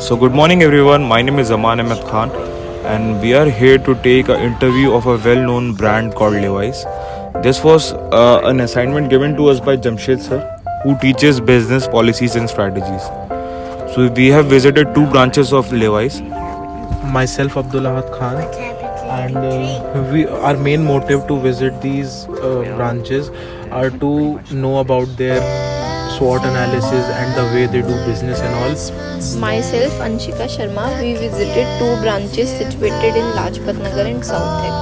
So, good morning, everyone. My name is Aman Ahmed Khan, and we are here to take an interview of a well known brand called Levi's. This was an assignment given to us by Jamshed sir, who teaches business policies and strategies. So, we have visited two branches of Levi's. Myself Abdul Ahad Khan, and we our main motive to visit these branches are to know about their SWOT analysis and the way they do business and all. Myself, Anshika Sharma, we visited two branches situated in Lajpat Nagar and South Ex.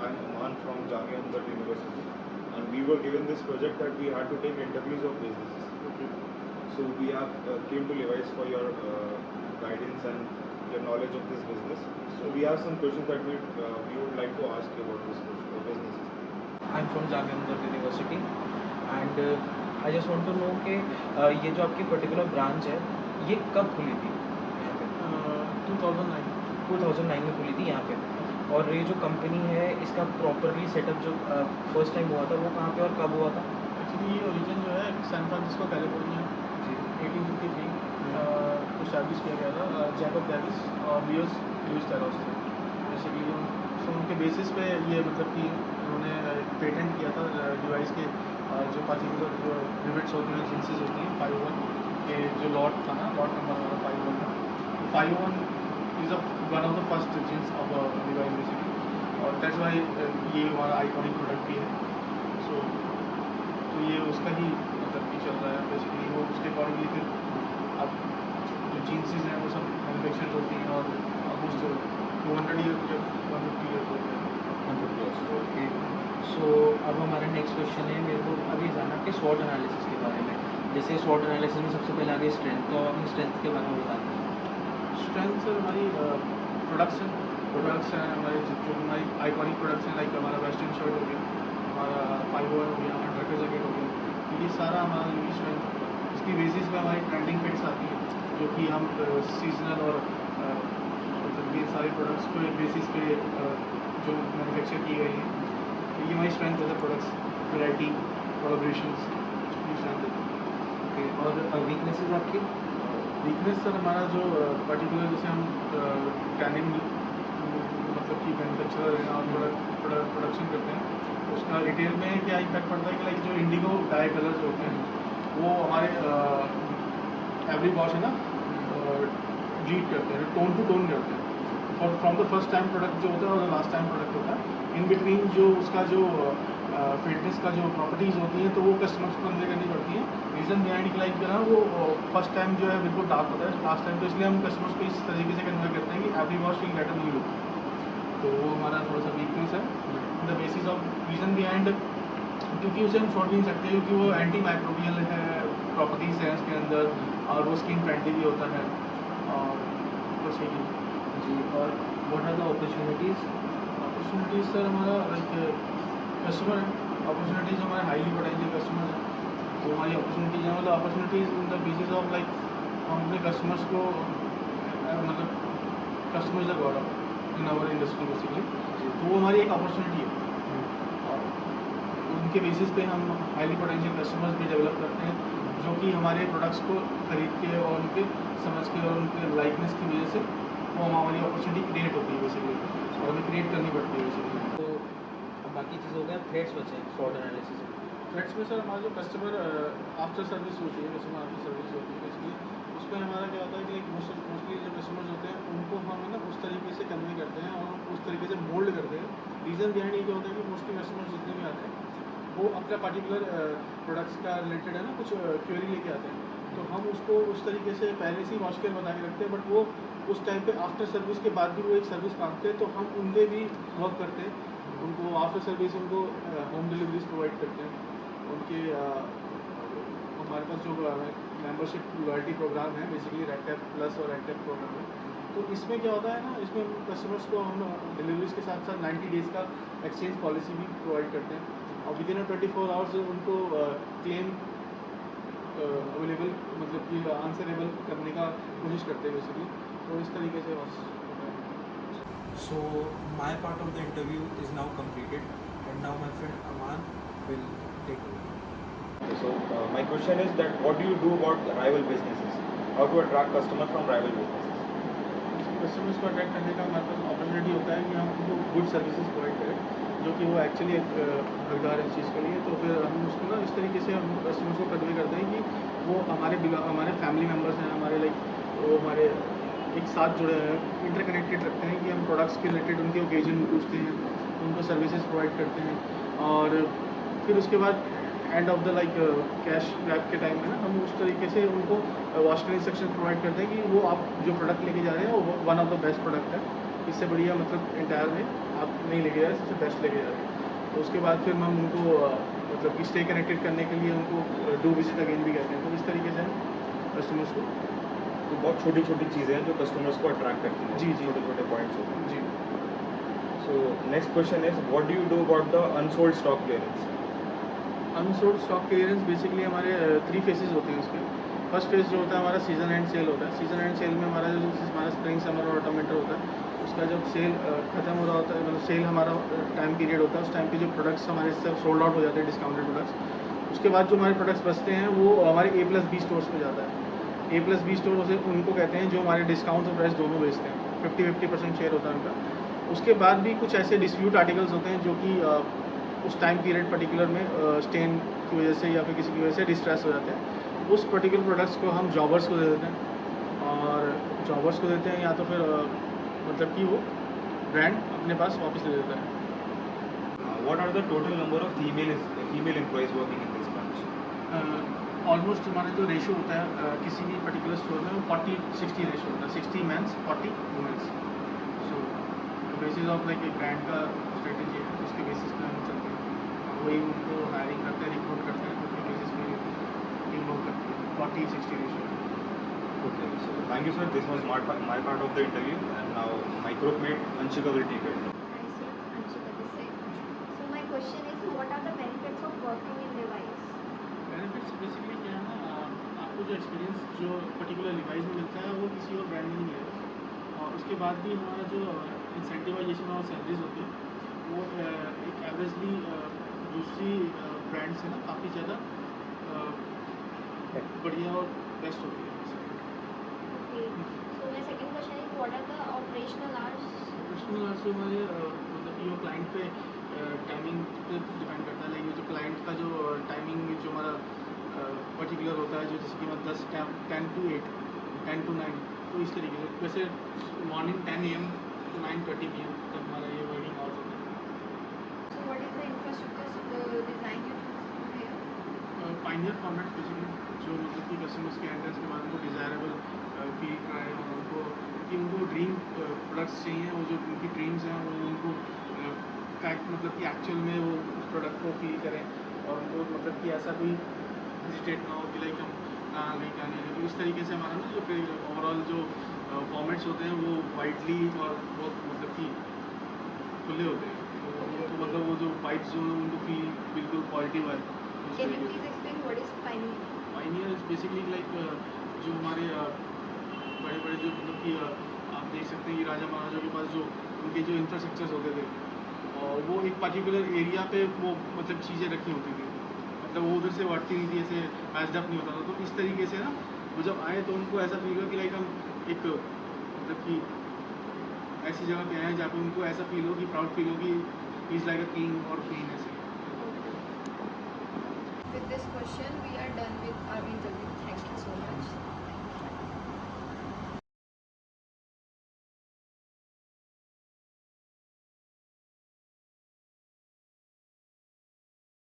I'm Aman from Jamia Umdat University, and we were given this project that we had to take interviews of businesses. Okay. So we have came to Levi's for your guidance and your knowledge of this business. So we have some questions that we would like to ask you about this business. I'm from Jamia Umdat University, and I just want to know कि ये जो आपकी particular branch है ये कब खुली थी यहाँ पे? 2009 में खुली थी यहाँ पे। और ये जो कंपनी है इसका प्रॉपरली सेटअप जो फर्स्ट टाइम हुआ था वो कहाँ पे और कब हुआ था? एक्चुअली ये ओरिजिन जो है सैन फ्रांसिस्को कैलिफोर्निया 1853 इस्टेब्लिश किया गया था जैकब डेविस और लुइस टेरोस से बेसिकली सो उनके बेसिस पे ये मतलब कि उन्होंने पेटेंट किया था डिवाइस के जो पार्टिकुलर जो रिवेट्स होती हैं जिन्सेस होती हैं 501 के जो लॉट था ना लॉट नंबर वाला 501 का 501 is one of the first jeans of device basically और दैट्स वाई ये हमारा आइकॉनिक प्रोडक्ट भी है सो तो ये उसका ही मतलब कि चल रहा है बेसिकली वो उसके अकॉर्डिंगली फिर अब जो जीन्सेस हैं वो सब मैनुफैक्चर होती हैं और ऑलमोस्ट 200 ईयर या 150 ईयर हो गए। ओके, सो अब हमारा नेक्स्ट क्वेश्चन है मेरे को अभी जानना कि स्वॉट एनालिसिस के बारे में। जैसे स्वॉट एनालिसिस में सबसे पहले आगे स्ट्रेंथ, तो अपनी स्ट्रेंथ के बारे में बताते हैं। स्ट्रेंथ सर हमारी प्रोडक्ट्स हैं हमारे जो हमारी आइकॉनिक प्रोडक्ट्स हैं लाइक हमारा वेस्टर्न शर्ट हो गया हमारा 501 हो गया हमारा ट्रैकर जैकेट हो गया ये सारा हमारा यूनिक स्ट्रेंथ है। इसकी बेसिस पे हमारी ट्रेंडिंग फिट्स आती हैं जो कि हम सीजनल और मतलब ये सारे प्रोडक्ट्स को बेसिस पे जो मैन्युफैक्चर की गई हैं तो ये हमारी स्ट्रेंथ है सर प्रोडक्ट्स वैरायटी कोलैबोरेशंस ये स्ट्रेंथ है। ओके, और वीकनेसेस आपकी? वीकनेस सर हमारा जो पर्टिकुलर जैसे हम टैनिंग मतलब कि मैन्युफैक्चरर हैं और प्रोडक्शन करते हैं उसका रिटेल में क्या इम्पैक्ट पड़ता है कि लाइक जो इंडिगो डाई कलर्स होते हैं वो हमारे एवरी वॉश है ना लीड करते हैं टोन टू टोन करते हैं और from the first time product जो होता है और लास्ट टाइम प्रोडक्ट होता है इन बिटवीन जो उसका जो फिटनेस का जो प्रॉपर्टीज़ होती हैं तो वो कस्टमर्स को कन्वे करनी पड़ती हैं। रीज़न बिहाइंड लाइक जो है वो फर्स्ट टाइम जो है बिल्कुल डार्क होता है लास्ट टाइम तो इसलिए हम कस्टमर्स को इस तरीके से कन्वे करते हैं कि every wash will get a new look तो वो हमारा थोड़ा सा वीकनेस है the basis of reason behind क्योंकि उसे हम छोड़ भी नहीं सकते क्योंकि वो एंटी माइक्रोबियल है प्रॉपर्टीज़ हैं उसके अंदर और वो स्किन फ्रेंडली भी होता है और बस यही जी, और what are the opportunities sir हमारा लाइक कस्टमर है अपॉर्चुनिटीज़ हमारे हाईली पोटेंशियल कस्टमर्स हैं वो हमारी अपॉर्चुनिटीज़ हैं मतलब opportunities in the basis of like हम अपने कस्टमर्स को मतलब customers the god in our industry basically तो वो हमारी एक अपॉर्चुनिटी है और उनके बेसिस पे हम हाईली पोटेंशियल कस्टमर्स भी डेवलप करते हैं जो कि हमारे प्रोडक्ट्स को खरीद के और उनके समझ के और उनके लाइकनेस की वजह से वो हमारी अपॉर्चुनिटी क्रिएट होती है बेसिकली और हमें क्रिएट करनी पड़ती है बेसिकली। तो अब बाकी चीज़ हो गया, थ्रेड्स बचे हैं स्वॉट एनालिसिस में। थ्रेड्स में सर हमारा जो कस्टमर आफ्टर सर्विस होती है कस्टमर आफ्टर सर्विस होती है बेसिकली उसमें हमारा क्या होता है कि लाइक मोस्टली जो कस्टमर्स होते होल्ड करते हैं। रीज़न बिहाइंड ये क्या होता है कि मोस्टली कस्टमर्स जितने भी आते हैं वो अपना पर्टिकुलर प्रोडक्ट्स का रिलेटेड है ना कुछ क्वेरी लेके आते हैं, तो हम उसको उस तरीके से पहले से ही वॉश केयर बता के रखते हैं, बट वो उस टाइम पे आफ्टर सर्विस के बाद भी वो एक सर्विस मांगते हैं, तो हम उनके भी वर्क करते हैं, उनको आफ्टर सर्विस उनको होम डिलीवरीज प्रोवाइड करते हैं। उनके हमारे पास जो मेंबरशिप लॉयल्टी प्रोग्राम है बेसिकली रेडटैप प्लस और रेडटैप प्रोग्राम है, तो इसमें क्या होता है ना, इसमें कस्टमर्स को हम डिलीवरीज के साथ साथ 90 डेज़ का एक्सचेंज पॉलिसी भी प्रोवाइड करते हैं, और विद इन 24 आवर्स उनको क्लेम अवेलेबल मतलब कि आंसरेबल करने का कोशिश करते हैं बेसिकली, तो इस तरीके से बस। So my part of the interview is now completed, and now my friend Aman will take over. Okay, so my question is that what do you do about the rival businesses? How to attract customers from rival businesses? Customers को attract करने का हमारे पास opportunity होता है कि हम उनको good services provide करें, जो कि वो एक्चुअली हकदार है इस चीज़ के लिए, तो फिर हम उसको ना इस तरीके से हम कस्टमर्स को कन्वे करते हैं कि वो हमारे फैमिली मेम्बर्स हैं, हमारे वो हमारे एक साथ जुड़े हैं, इंटरकनेक्टेड रखते हैं कि हम प्रोडक्ट्स के रिलेटेड उनके ओकेजन पूछते हैं, उनको सर्विसेज प्रोवाइड करते हैं, और फिर उसके बाद end of the cash grab के टाइम में ना हम उस तरीके से उनको वॉश करने इंस्ट्रक्शन प्रोवाइड करते हैं कि वो आप जो प्रोडक्ट लेके जा रहे हैं वो one of the best product है, इससे बढ़िया मतलब इंटायर में आप नहीं लेके जा रहे, सबसे बेस्ट लेके जा रहे हैं। तो उसके बाद फिर हम उनको मतलब कि स्टे कनेक्टेड करने के लिए उनको डू विजिट अगेन भी कहते हैं, तो इस तरीके से हम कस्टमर्स को तो बहुत छोटी छोटी चीज़ें हैं जो कस्टमर्स को अट्रैक्ट करती हैं। जी, जी। छोटे छोटे पॉइंट्स होते हैं। जी। So next question is what do you do about the unsold stock clearance? Unsold stock clearance basically हमारे 3 फेजेस होते हैं उसके। फर्स्ट फेज़ जो होता है हमारा सीज़न एंड सेल होता है। सीज़न एंड सेल में हमारा स्प्रिंग समर और ऑटम विंटर होता है, उसका जब सेल ख़त्म हो रहा होता है, मतलब सेल हमारा टाइम पीरियड होता है, उस टाइम पे जो प्रोडक्ट्स हमारे सब सोल्ड आउट हो जाते हैं डिस्काउंटेड प्रोडक्ट्स, उसके बाद जो हमारे प्रोडक्ट्स बचते हैं वो हमारे A+B स्टोर्स में जाता है। A+B स्टोर उनको कहते हैं जो हमारे डिस्काउंट और प्राइस दोनों बेचते हैं, 50-50% शेयर होता है उनका। उसके बाद भी कुछ ऐसे डिस्प्यूट आर्टिकल्स होते हैं जो कि उस टाइम पीरियड पर्टिकुलर में स्टेन की वजह से या फिर किसी की वजह से डिस्ट्रेस हो जाते हैं, उस पर्टिकुलर प्रोडक्ट्स को हम जॉबर्स को दे देते हैं, और जॉबर्स को देते हैं या तो फिर मतलब कि वो ब्रांड अपने पास वापस ले लेता है। What are the total number of female employees working in this branch? Almost हमारा जो रेशो होता है किसी भी पर्टिकुलर स्टोर में वो 40-60 रेशो होता है, 60 mens 40 womens. So basis of एक ब्रांड का स्ट्रेटेजी है, उसके बेसिस पे हम चलते हैं, वही उनको हायरिंग करते हैं, रिक्रूट करते हैं, उसके बेसिस पे टीम वर्क करती है, 40-60 ratio. Okay, so thank you sir. This was my part of the interview, and now my group mate Anshika will take it. Hi sir, Anshika this side. So my question is, what are the benefits of working in Levi's? Benefits basically क्या है ना, आपको जो experience जो particular levies में मिलता है वो किसी और ब्रांड में नहीं मिलेगा, और उसके बाद भी हमारा जो इंसेंटिवाइजेशन और सैलरीज होती है वो एक एवरेजली दूसरी ब्रांड से ना काफ़ी ज़्यादा बढ़िया और बेस्ट होती है। Okay. So my second question is, what are the operational hours? Professional hours जो हमारे मतलब कि वो क्लाइंट पे टाइमिंग पे डिपेंड करता है, लाइक जो क्लाइंट का जो टाइमिंग जो हमारा पर्टिकुलर होता है, जो जैसे कि मतलब 10 to 8, 10 to 9, तो इस तरीके से वैसे मॉर्निंग 10 AM to 9:30 PM तक हमारा ये वर्किंग आवर्स होता है। So what is the infrastructure design you choose here? Pioneer format basically जो मतलब कि कस्टमर्स के एंट्रेंस के बाद उनको डिज़ायरेबल फील कराए, और उनको कि उनको ड्रीम प्रोडक्ट्स चाहिए, वो जो उनकी ड्रीम्स हैं वो उनको फैक्ट मतलब कि एक्चुअल में वो उस प्रोडक्ट को फील करें, और उनको मतलब कि ऐसा कोई हेजिटेट ना हो कि लाइक हम कहाँ गए क्या नहीं गए। तो इस तरीके से हमारा ना जो ओवरऑल जो फॉर्मेट्स होते हैं वो वाइडली और बहुत मतलब कि खुले होते हैं, तो उनको मतलब वो जो वाइब्स जो उनको फील बिल्कुल पॉजिटिव है। Can you please explain what is pioneer? Pioneer is basically like जो हमारे बड़े बड़े जो मतलब कि आप देख सकते हैं कि राजा महाराजा के पास जो उनके जो इंफ्रास्ट्रक्चर्स होते थे, और वो एक पर्टिकुलर एरिया पे वो मतलब चीज़ें रखी होती थी, मतलब वो उधर से बढ़ती नहीं थी, ऐसे मैच्ड अप नहीं होता था, तो इस तरीके से ना वो जब आए तो उनको ऐसा फील हो कि लाइक हम एक मतलब कि ऐसी जगह पे आए हैं जहाँ पे उनको ऐसा फील हो कि प्राउड फील हो कि इज़ लाइक अ किंग और क्वीन ऐसे। With this question, we are done with our interview. Thank you so much.